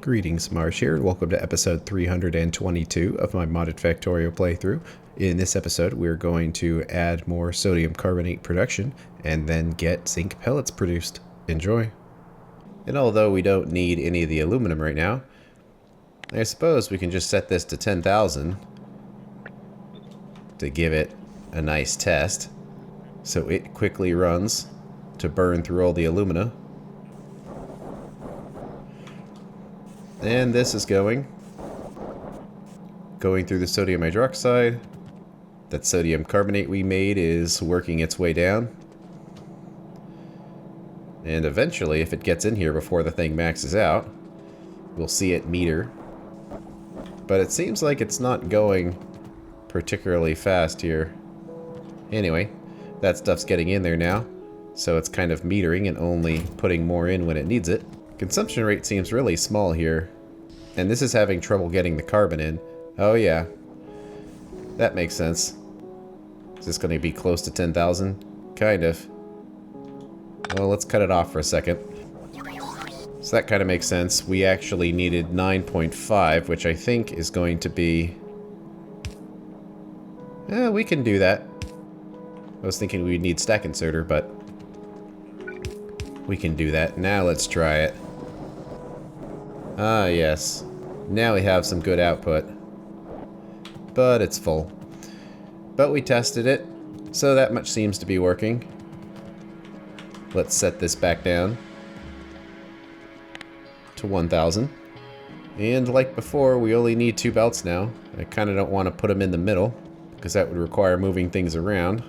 Greetings, Marsh here, and welcome to episode 322 of my modded Factorio playthrough. In this episode, we're going to add more sodium carbonate production and then get zinc pellets produced. Enjoy. And although we don't need any of the aluminum right now, I suppose we can just set this to 10,000 to give it a nice test so it quickly runs to burn through all the alumina. And this is going through the sodium hydroxide. That sodium carbonate we made is working its way down. And eventually, if it gets in here before the thing maxes out, we'll see it meter. But it seems like it's not going particularly fast here. Anyway, that stuff's getting in there now, so it's kind of metering and only putting more in when it needs it. Consumption rate seems really small here, and this is having trouble getting the carbon in. Oh yeah, that makes sense. Is this going to be close to 10,000? Kind of. Well, let's cut it off for a second. So that kind of makes sense. We actually needed 9.5, which I think is going to be... we can do that. I was thinking we'd need stack inserter, but we can do that. Now let's try it. Ah, yes. Now we have some good output. But it's full. But we tested it, so that much seems to be working. Let's set this back down to 1,000. And like before, we only need 2 belts now. I kind of don't want to put them in the middle, because that would require moving things around.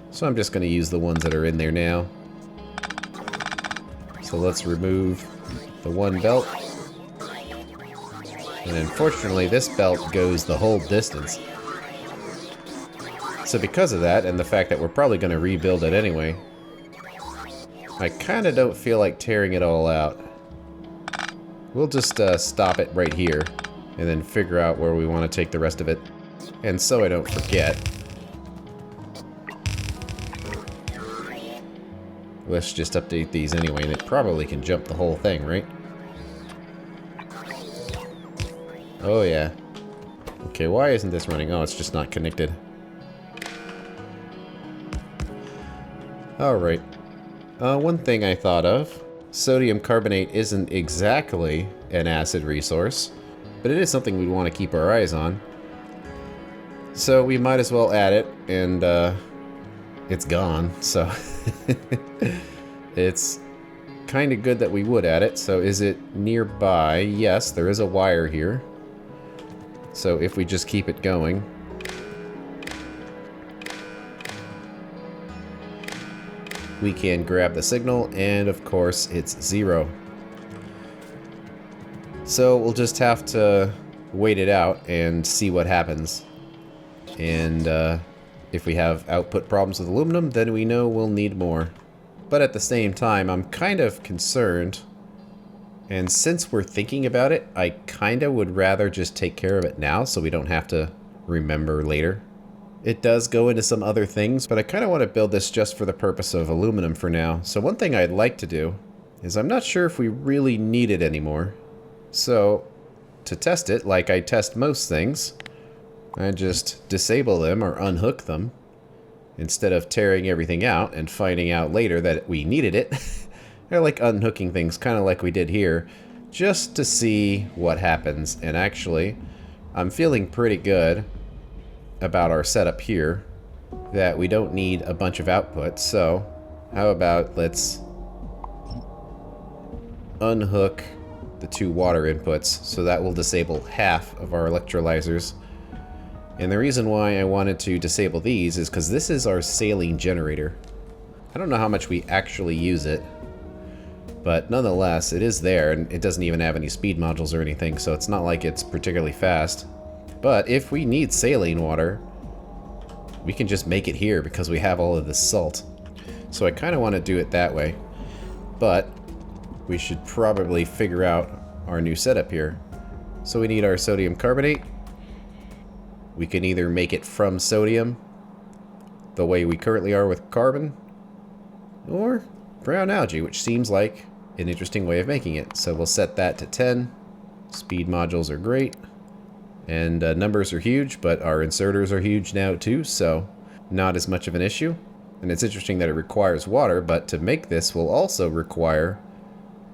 So I'm just going to use the ones that are in there now. So let's remove the one belt. And unfortunately, this belt goes the whole distance. So because of that, and the fact that we're probably going to rebuild it anyway, I kind of don't feel like tearing it all out. We'll just stop it right here, and then figure out where we want to take the rest of it. And so I don't forget, let's just update these anyway, and it probably can jump the whole thing, right? Oh yeah. Okay, why isn't this running? Oh, it's just not connected. Alright. One thing I thought of. Sodium carbonate isn't exactly an acid resource, but it is something we'd want to keep our eyes on. So we might as well add it, and it's gone, so it's kind of good that we would add it. So is it nearby? Yes, there is a wire here. So if we just keep it going, we can grab the signal, and of course it's 0. So we'll just have to wait it out and see what happens. And if we have output problems with aluminum, then we know we'll need more. But at the same time, I'm kind of concerned. And since we're thinking about it, I kind of would rather just take care of it now so we don't have to remember later. It does go into some other things, but I kind of want to build this just for the purpose of aluminum for now. So one thing I'd like to do is I'm not sure if we really need it anymore. So to test it, like I test most things, I just disable them or unhook them instead of tearing everything out and finding out later that we needed it. I like unhooking things kind of like we did here, just to see what happens. And actually, I'm feeling pretty good about our setup here, that we don't need a bunch of output. So how about let's unhook the 2 water inputs, so that will disable half of our electrolyzers. And the reason why I wanted to disable these is because this is our saline generator. I don't know how much we actually use it, but nonetheless, it is there, and it doesn't even have any speed modules or anything, so it's not like it's particularly fast. But if we need saline water, we can just make it here because we have all of this salt. So I kind of want to do it that way. But we should probably figure out our new setup here. So we need our sodium carbonate. We can either make it from sodium, the way we currently are with carbon, or brown algae, which seems like an interesting way of making it. So we'll set that to 10. Speed modules are great. And numbers are huge, but our inserters are huge now too, so not as much of an issue. And it's interesting that it requires water, but to make this will also require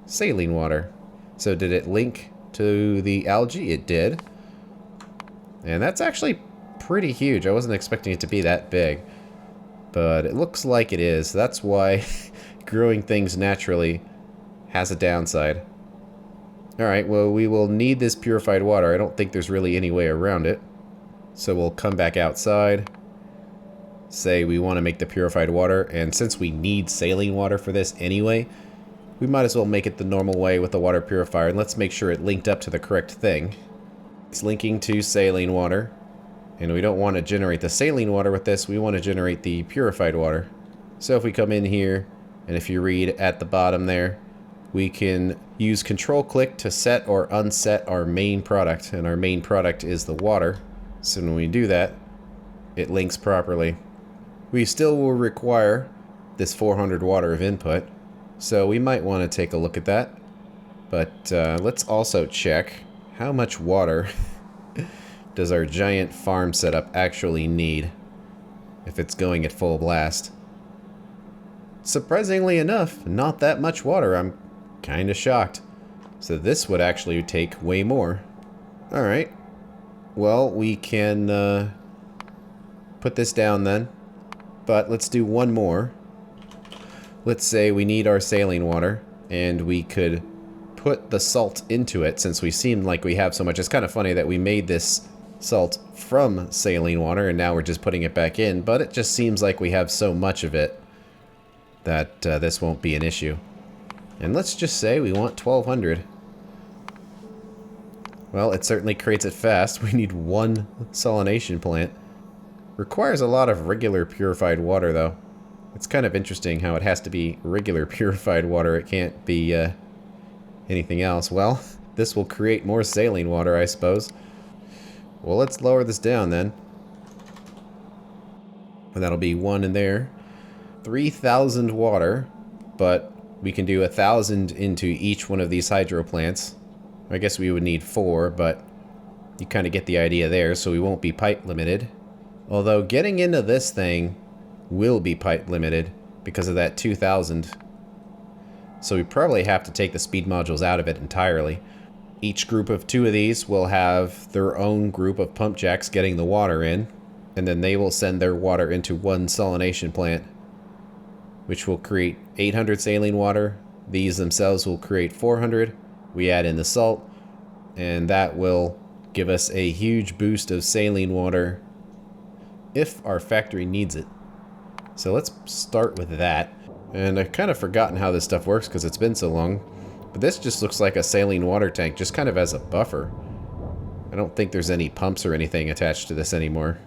saline water. So did it link to the algae? It did. And that's actually pretty huge. I wasn't expecting it to be that big. But it looks like it is. That's why growing things naturally has a downside. Alright, well, we will need this purified water. I don't think there's really any way around it. So we'll come back outside. Say we want to make the purified water. And since we need saline water for this anyway, we might as well make it the normal way with the water purifier. And let's make sure it linked up to the correct thing. It's linking to saline water. And we don't want to generate the saline water with this. We want to generate the purified water. So if we come in here, and if you read at the bottom there, we can use control-click to set or unset our main product. And our main product is the water. So when we do that, it links properly. We still will require this 400 water of input. So we might want to take a look at that. But let's also check how much water does our giant farm setup actually need if it's going at full blast. Surprisingly enough, not that much water. I'm kind of shocked. So this would actually take way more. Alright. Well, we can put this down then. But let's do one more. Let's say we need our saline water, and we could put the salt into it since we seem like we have so much. It's kind of funny that we made this salt from saline water and now we're just putting it back in, but it just seems like we have so much of it that this won't be an issue. And let's just say we want 1200. Well, it certainly creates it fast. We need one salination plant. Requires a lot of regular purified water though. It's kind of interesting how it has to be regular purified water. It can't be anything else. Well, this will create more saline water, I suppose. Well, let's lower this down then. And that'll be one in there. 3,000 water, but we can do 1,000 into each one of these hydro plants. I guess we would need 4, but you kind of get the idea there, so we won't be pipe limited. Although getting into this thing will be pipe limited because of that 2,000. So we probably have to take the speed modules out of it entirely. Each group of 2 of these will have their own group of pump jacks getting the water in, and then they will send their water into one salination plant, which will create 800 saline water. These themselves will create 400. We add in the salt, and that will give us a huge boost of saline water if our factory needs it. So let's start with that. And I've kind of forgotten how this stuff works because it's been so long. But this just looks like a saline water tank, just kind of as a buffer. I don't think there's any pumps or anything attached to this anymore.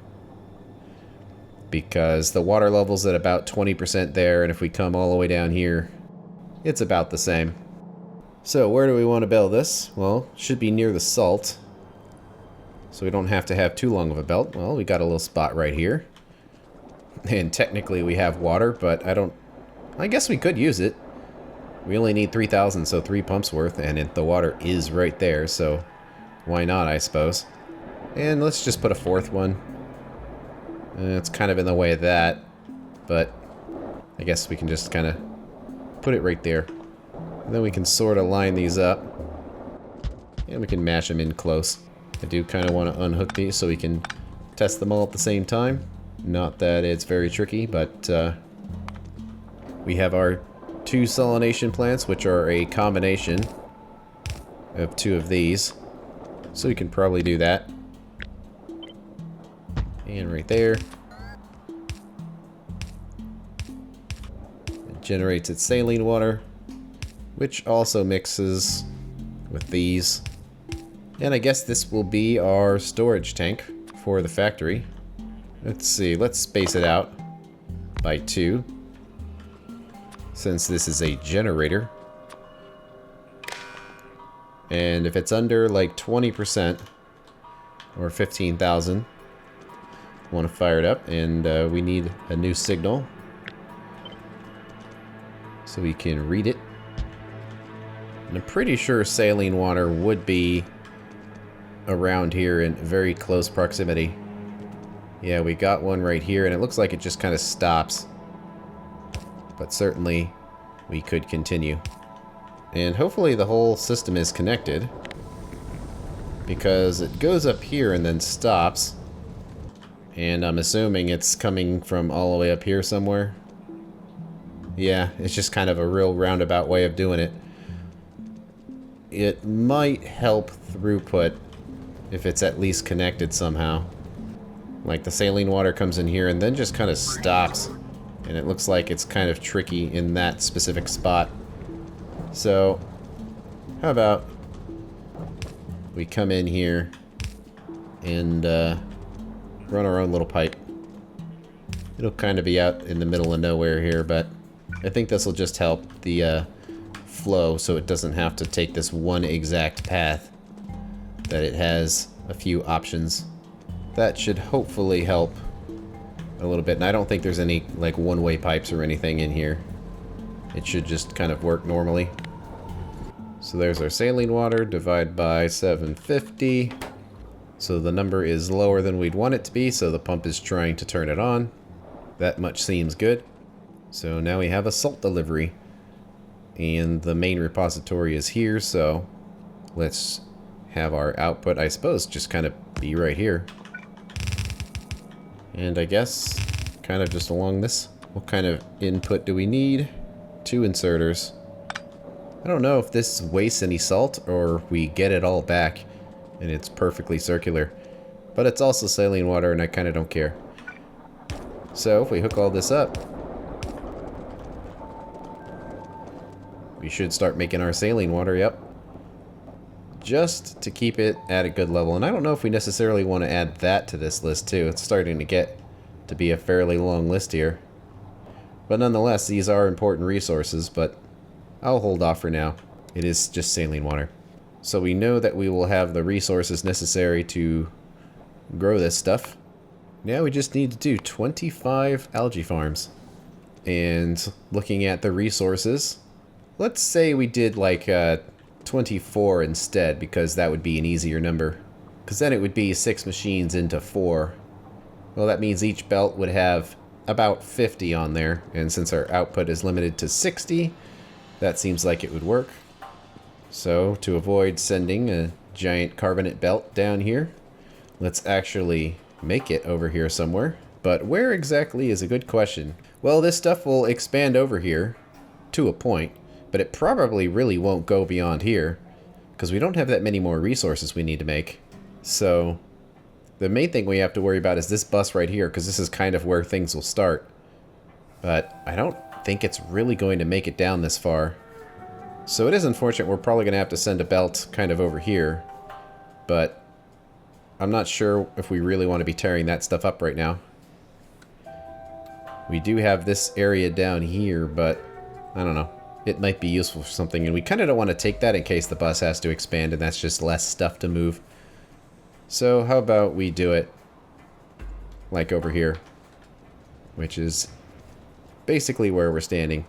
Because the water level's at about 20% there, and if we come all the way down here, it's about the same. So where do we want to build this? Well, should be near the salt. So we don't have to have too long of a belt. Well, we got a little spot right here. And technically we have water, but I guess we could use it. We only need 3,000, so 3 pumps worth, and the water is right there, so why not, I suppose. And let's just put a 4th one. It's kind of in the way of that, but I guess we can just kind of put it right there. And then we can sort of line these up, and we can mash them in close. I do kind of want to unhook these so we can test them all at the same time. Not that it's very tricky, but we have our 2 salination plants, which are a combination of 2 of these. So we can probably do that. And right there. It generates its saline water, which also mixes with these. And I guess this will be our storage tank for the factory. Let's see, let's space it out by 2. Since this is a generator. And if it's under like 20% or 15,000, want to fire it up, and we need a new signal so we can read it. And I'm pretty sure saline water would be around here in very close proximity. Yeah, we got one right here, and it looks like it just kind of stops. But certainly, we could continue. And hopefully the whole system is connected, because it goes up here and then stops. And I'm assuming it's coming from all the way up here somewhere. Yeah, it's just kind of a real roundabout way of doing it. It might help throughput if it's at least connected somehow. Like the saline water comes in here and then just kind of stops. And it looks like it's kind of tricky in that specific spot. So, how about we come in here and run our own little pipe. It'll kind of be out in the middle of nowhere here, but I think this will just help the flow so it doesn't have to take this one exact path, that it has a few options. That should hopefully help a little bit. And I don't think there's any like one-way pipes or anything in here. It should just kind of work normally. So there's our saline water, divide by 750. So the number is lower than we'd want it to be, so the pump is trying to turn it on. That much seems good. So now we have a salt delivery. And the main repository is here, so let's have our output, I suppose, just kind of be right here. And I guess kind of just along this. What kind of input do we need? 2 inserters. I don't know if this wastes any salt or we get it all back and it's perfectly circular. But it's also saline water and I kind of don't care. So if we hook all this up, we should start making our saline water, yep. Just to keep it at a good level. And I don't know if we necessarily want to add that to this list too. It's starting to get to be a fairly long list here. But nonetheless, these are important resources, but I'll hold off for now. It is just saline water. So we know that we will have the resources necessary to grow this stuff. Now we just need to do 25 algae farms. And looking at the resources, let's say we did like 24 instead, because that would be an easier number. Because then it would be 6 machines into 4. Well, that means each belt would have about 50 on there. And since our output is limited to 60, that seems like it would work. So, to avoid sending a giant carbonate belt down here, let's actually make it over here somewhere. But where exactly is a good question. Well, this stuff will expand over here to a point, but it probably really won't go beyond here, because we don't have that many more resources we need to make. So, the main thing we have to worry about is this bus right here, because this is kind of where things will start. But I don't think it's really going to make it down this far. So it is unfortunate. We're probably going to have to send a belt kind of over here. But I'm not sure if we really want to be tearing that stuff up right now. We do have this area down here, but I don't know. It might be useful for something. And we kind of don't want to take that in case the bus has to expand and that's just less stuff to move. So how about we do it like over here, which is basically where we're standing.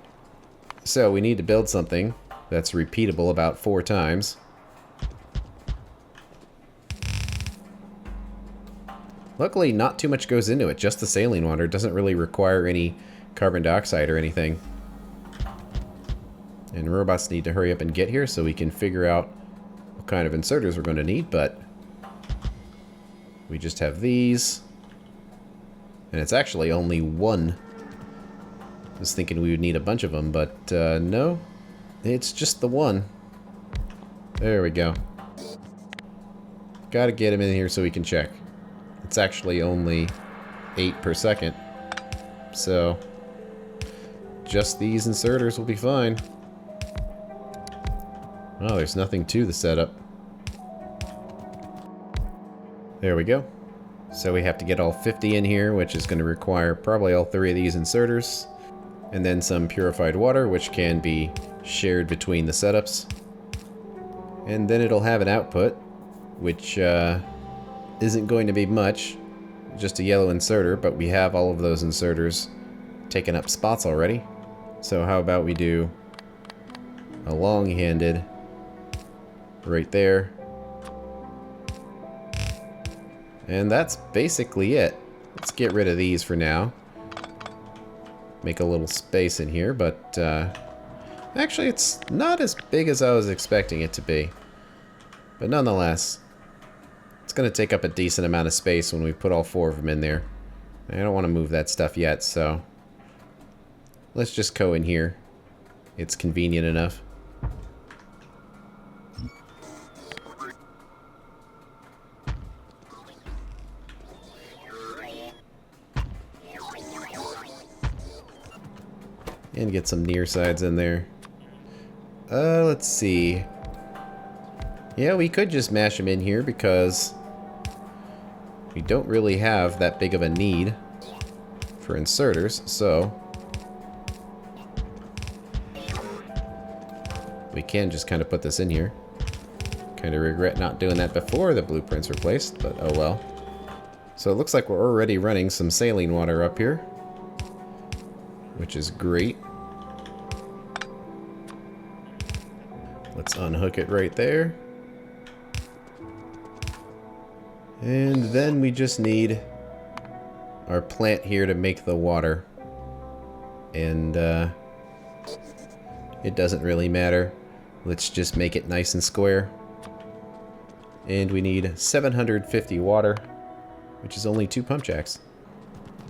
So we need to build something that's repeatable about 4 times. Luckily, not too much goes into it. Just the saline water. It doesn't really require any carbon dioxide or anything. And robots need to hurry up and get here so we can figure out what kind of inserters we're going to need, but we just have these. And it's actually only 1. I was thinking we would need a bunch of them, but no. It's just the 1. There we go. Gotta get him in here so we can check. It's actually only 8 per second. So, just these inserters will be fine. Oh, there's nothing to the setup. There we go. So we have to get all 50 in here, which is going to require probably all 3 of these inserters. And then some purified water, which can be shared between the setups. And then it'll have an output, which isn't going to be much. Just a yellow inserter, but we have all of those inserters taken up spots already. So how about we do a long-handed right there. And that's basically it. Let's get rid of these for now. Make a little space in here, but actually it's not as big as I was expecting it to be. But nonetheless, it's going to take up a decent amount of space when we put all 4 of them in there. I don't want to move that stuff yet, so let's just go in here. It's convenient enough. And get some near sides in there. Let's see. Yeah, we could just mash them in here because we don't really have that big of a need for inserters, so we can just kind of put this in here. Kind of regret not doing that before the blueprint's replaced, but oh well. So it looks like we're already running some saline water up here, which is great. Let's unhook it right there. And then we just need our plant here to make the water. And it doesn't really matter. Let's just make it nice and square. And we need 750 water, which is only 2 pump jacks.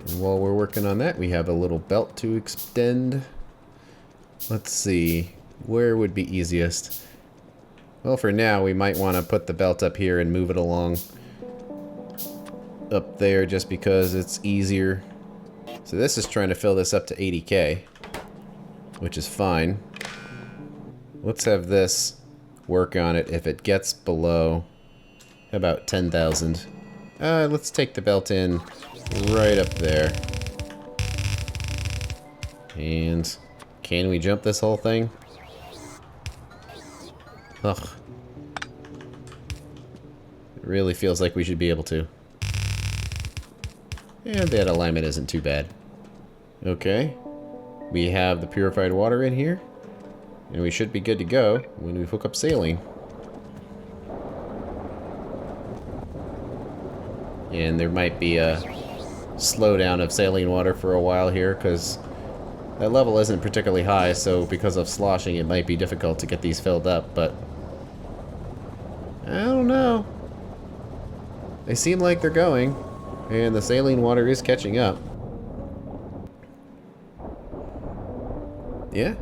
And while we're working on that, we have a little belt to extend. Let's see, where would be easiest? Well, for now, we might want to put the belt up here and move it along up there just because it's easier. So this is trying to fill this up to 80K, which is fine. Let's have this work on it if it gets below about 10,000. Let's take the belt in right up there. And can we jump this whole thing? Ugh. It really feels like we should be able to. And that alignment isn't too bad. Okay. We have the purified water in here. And we should be good to go when we hook up saline. And there might be a slowdown of saline water for a while here, because that level isn't particularly high, so because of sloshing it might be difficult to get these filled up, but I don't know. They seem like they're going, and the saline water is catching up. Yeah,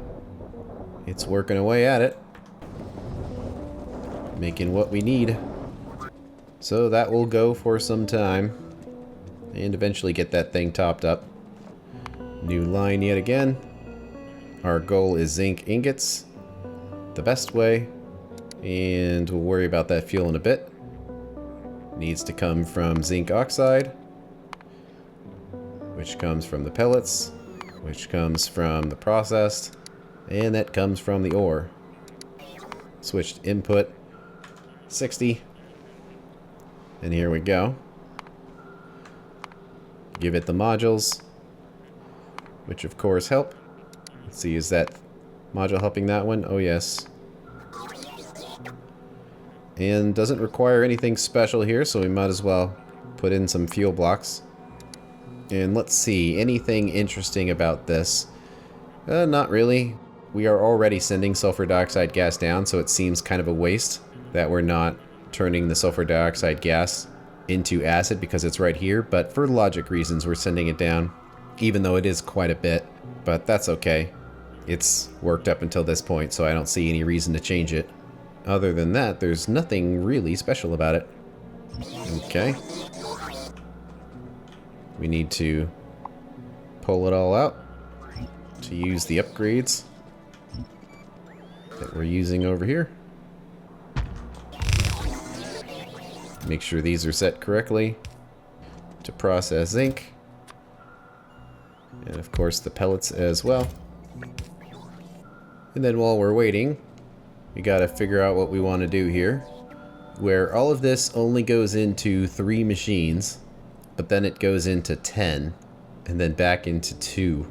it's working away at it, making what we need. So that will go for some time, and eventually get that thing topped up. New line yet again. Our goal is zinc ingots, the best way, and we'll worry about that fuel in a bit. Needs to come from zinc oxide, which comes from the pellets, which comes from the processed, and that comes from the ore. Switched input 60, and here we go. Give it the modules, which of course help. Let's see, is that module helping that one? Oh yes. And doesn't require anything special here, so we might as well put in some fuel blocks. And let's see, anything interesting about this? Not really. We are already sending sulfur dioxide gas down, so it seems kind of a waste that we're not turning the sulfur dioxide gas into acid because it's right here, but for logic reasons we're sending it down, even though it is quite a bit, but that's okay. It's worked up until this point, so I don't see any reason to change it. Other than that, there's nothing really special about it. Okay. We need to pull it all out to use the upgrades that we're using over here. Make sure these are set correctly to process zinc. And of course the pellets as well. And then while we're waiting, we gotta figure out what we want to do here. Where all of this only goes into 3 machines, but then it goes into 10, and then back into 2.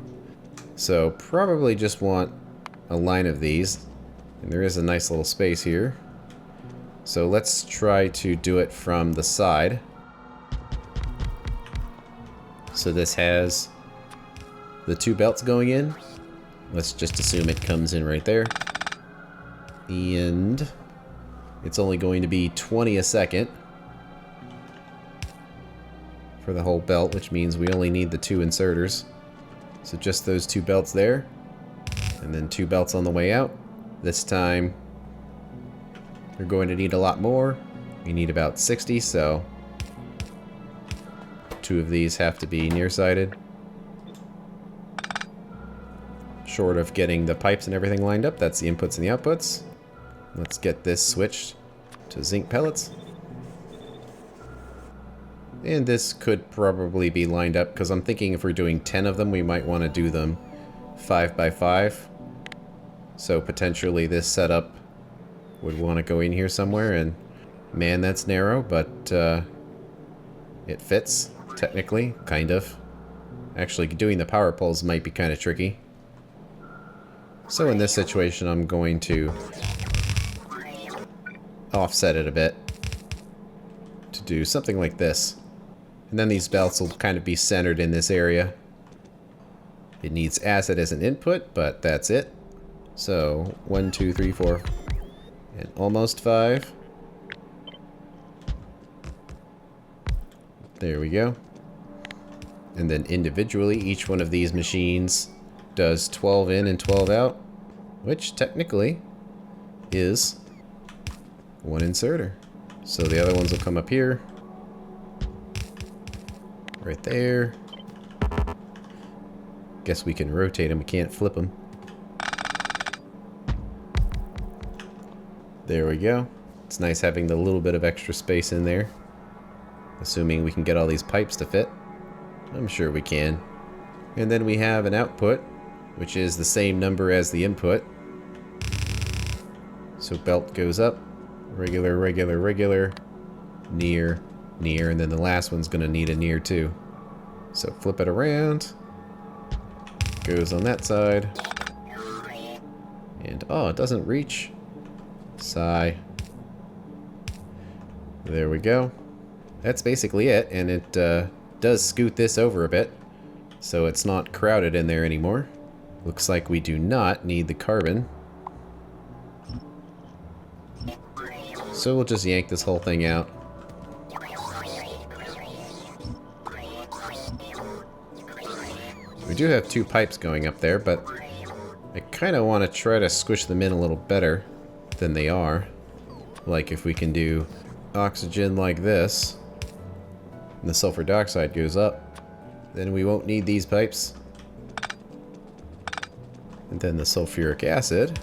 So probably just want a line of these. And there is a nice little space here. So let's try to do it from the side. So this has the 2 belts going in. Let's just assume it comes in right there. And it's only going to be 20 a second for the whole belt, which means we only need the 2 inserters. So just those 2 belts there, and then 2 belts on the way out. This time we're going to need a lot more. We need about 60, so 2 of these have to be nearsighted. Short of getting the pipes and everything lined up, that's the inputs and the outputs. Let's get this switched to zinc pellets. And this could probably be lined up, because I'm thinking if we're doing 10 of them, we might want to do them 5 by 5. So potentially this setup would want to go in here somewhere, and man, that's narrow, but it fits, technically, kind of. Actually, doing the power poles might be kind of tricky. So in this situation, I'm going to offset it a bit to do something like this. And then these belts will kind of be centered in this area. It needs acid as an input, but that's it. So 1, 2, 3, 4, and almost 5. There we go. And then individually, each one of these machines does 12 in and 12 out, which technically is 1 inserter. So the other ones will come up here, right there. Guess we can rotate them, we can't flip them. There we go. It's nice having the little bit of extra space in there. Assuming we can get all these pipes to fit. I'm sure we can. And then we have an output, which is the same number as the input. So belt goes up, regular, regular, regular, near, near, and then the last one's gonna need a near too. So flip it around, goes on that side, and oh, it doesn't reach. Sigh. There we go. That's basically it, and it does scoot this over a bit, so it's not crowded in there anymore. Looks like we do not need the carbon. So we'll just yank this whole thing out. We do have 2 pipes going up there, but I kind of want to try to squish them in a little better than they are. Like if we can do oxygen like this, and the sulfur dioxide goes up, then we won't need these pipes. And then the sulfuric acid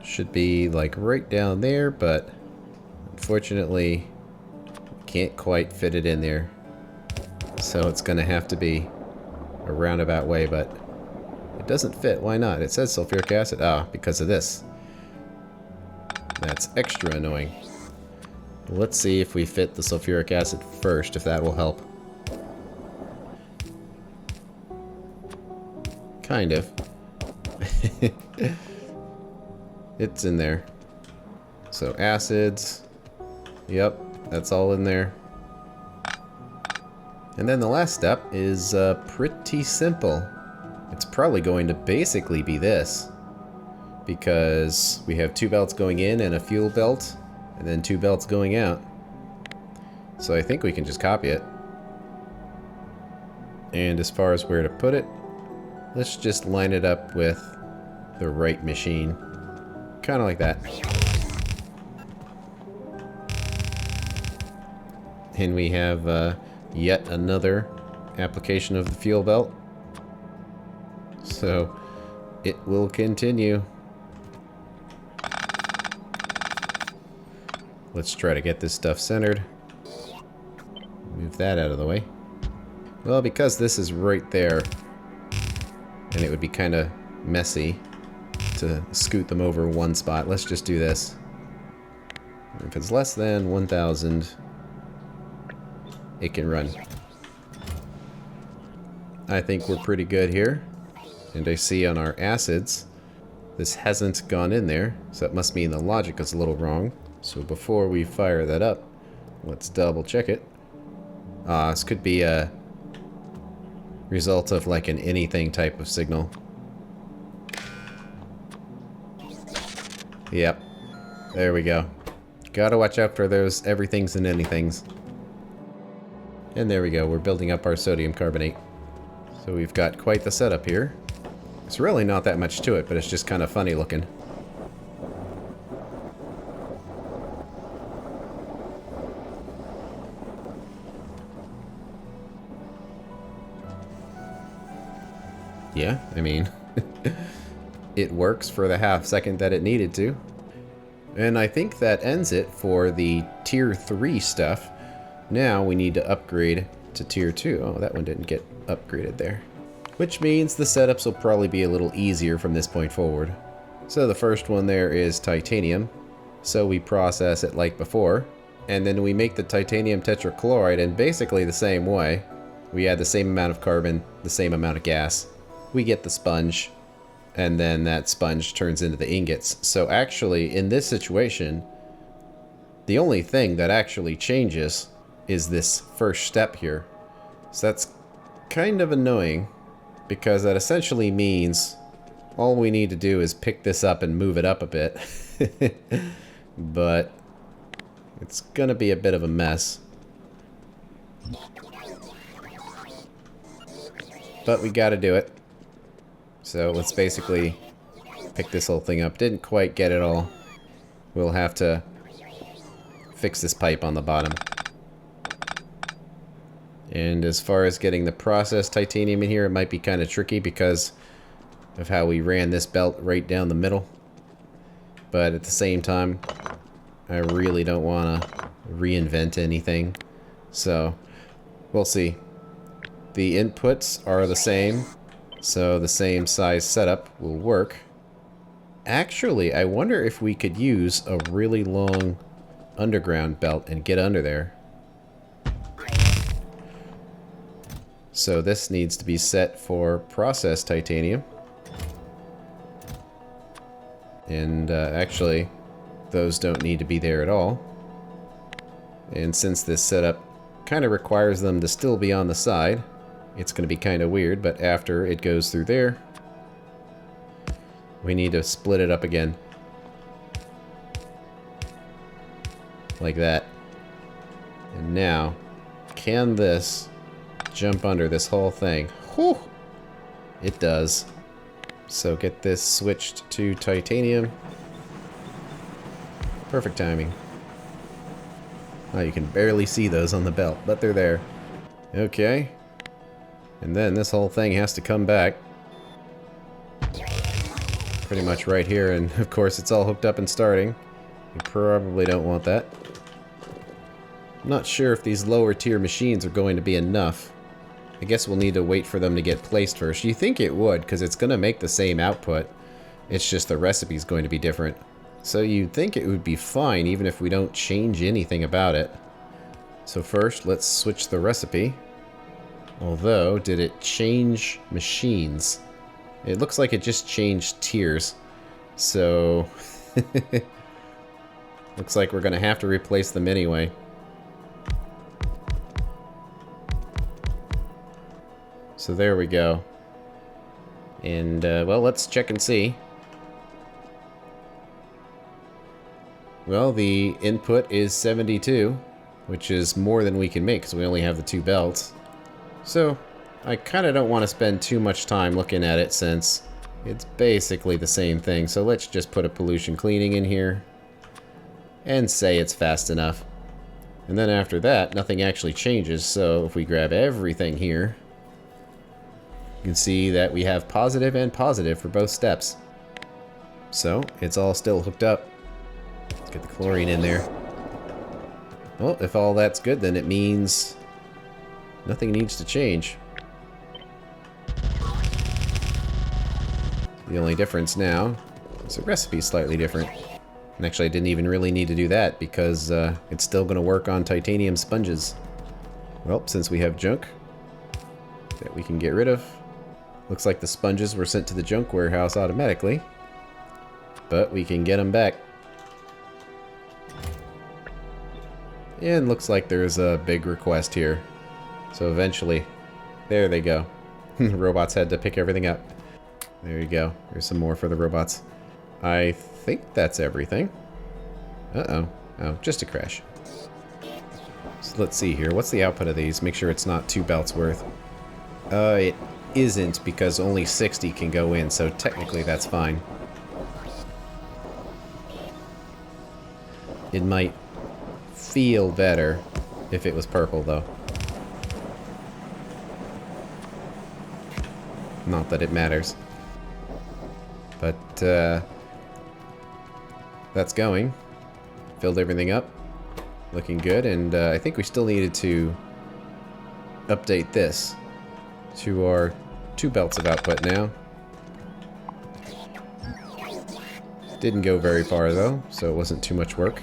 should be like right down there, but unfortunately can't quite fit it in there. So it's gonna have to be a roundabout way, but it doesn't fit. Why not? It says sulfuric acid. Ah, because of this. That's extra annoying. Let's see if we fit the sulfuric acid first, if that will help. Kind of. It's in there. So acids. Yep, that's all in there. And then the last step is pretty simple. It's probably going to basically be this, because we have 2 belts going in and a fuel belt, and then 2 belts going out. So I think we can just copy it. And as far as where to put it, let's just line it up with the right machine. Kind of like that. And we have yet another application of the fuel belt. So it will continue. Let's try to get this stuff centered. Move that out of the way. Well, because this is right there, and it would be kind of messy to scoot them over one spot, let's just do this. If it's less than 1,000, it can run. I think we're pretty good here. And I see on our acids, this hasn't gone in there, so that must mean the logic is a little wrong. So before we fire that up, let's double check it. This could be a result of like an anything type of signal. Yep. There we go. Gotta watch out for those everythings and anythings. And there we go. We're building up our sodium carbonate. So we've got quite the setup here. It's really not that much to it, but it's just kind of funny looking. Yeah, I mean, it works for the half second that it needed to. And I think that ends it for the tier 3 stuff. Now we need to upgrade to tier 2. Oh, that one didn't get upgraded there. Which means the setups will probably be a little easier from this point forward. So the first one there is titanium. So we process it like before. And then we make the titanium tetrachloride in basically the same way. We add the same amount of carbon, the same amount of gas. We get the sponge, and then that sponge turns into the ingots. So actually, in this situation, the only thing that actually changes is this first step here. So that's kind of annoying, because that essentially means all we need to do is pick this up and move it up a bit. But it's gonna be a bit of a mess. But we gotta do it. So let's basically pick this whole thing up. Didn't quite get it all. We'll have to fix this pipe on the bottom. And as far as getting the processed titanium in here, it might be kind of tricky because of how we ran this belt right down the middle. But at the same time, I really don't want to reinvent anything. So we'll see. The inputs are the same. So the same size setup will work. Actually, I wonder if we could use a really long underground belt and get under there. So this needs to be set for processed titanium. And actually, those don't need to be there at all. And since this setup kind of requires them to still be on the side, it's going to be kind of weird, but after it goes through there, we need to split it up again. Like that. And now, can this jump under this whole thing? Whew! It does. So get this switched to titanium. Perfect timing. Oh, you can barely see those on the belt, but they're there. Okay. And then this whole thing has to come back. Pretty much right here, and of course it's all hooked up and starting. You probably don't want that. I'm not sure if these lower tier machines are going to be enough. I guess we'll need to wait for them to get placed first. You think it would, because it's going to make the same output. It's just the recipe's going to be different. So you'd think it would be fine even if we don't change anything about it. So first, let's switch the recipe. Although, did it change machines? It looks like it just changed tiers. So, looks like we're going to have to replace them anyway. So there we go. And, well, let's check and see. Well, the input is 72, which is more than we can make because we only have the 2 belts. So, I kind of don't want to spend too much time looking at it since it's basically the same thing. So let's just put a pollution cleaning in here and say it's fast enough. And then after that, nothing actually changes. So if we grab everything here, you can see that we have positive and positive for both steps. So it's all still hooked up. Let's get the chlorine in there. Well, if all that's good, then it means nothing needs to change. The only difference now is the recipe is slightly different. And actually, I didn't even really need to do that because it's still going to work on titanium sponges. Well, since we have junk that we can get rid of, looks like the sponges were sent to the junk warehouse automatically. But we can get them back. And looks like there's a big request here. So eventually, there they go. Robots had to pick everything up. There you go. There's some more for the robots. I think that's everything. Uh-oh. Oh, just a crash. So let's see here. What's the output of these? Make sure it's not 2 belts worth. It isn't, because only 60 can go in, so technically that's fine. It might feel better if it was purple, though. Not that it matters. But, that's going. Filled everything up. Looking good, and I think we still needed to update this to our 2 belts of output now. Didn't go very far, though, so it wasn't too much work.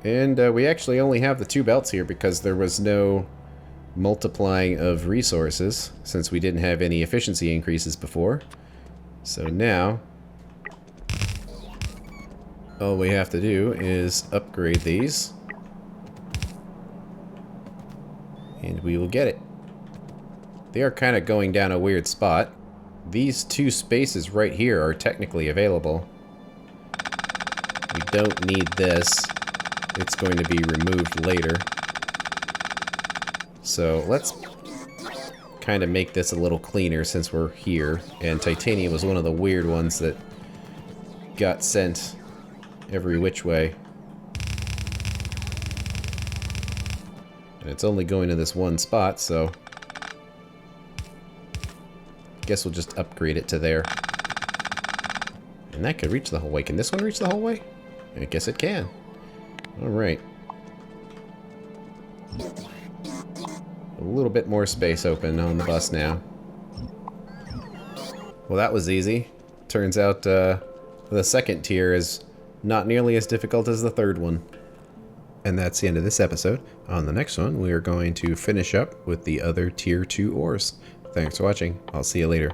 And we actually only have the 2 belts here because there was no multiplying of resources, since we didn't have any efficiency increases before. So now, all we have to do is upgrade these, and we will get it. They are kind of going down a weird spot. These 2 spaces right here are technically available. We don't need this. It's going to be removed later. So let's kind of make this a little cleaner since we're here. And titanium was one of the weird ones that got sent every which way. And it's only going to this one spot, so I guess we'll just upgrade it to there. And that could reach the whole way. Can this one reach the whole way? I guess it can. Alright. A little bit more space open on the bus now. Well, that was easy. Turns out the second tier is not nearly as difficult as the third one. And that's the end of this episode. On the next one, we are going to finish up with the other tier 2 ores. Thanks for watching. I'll see you later.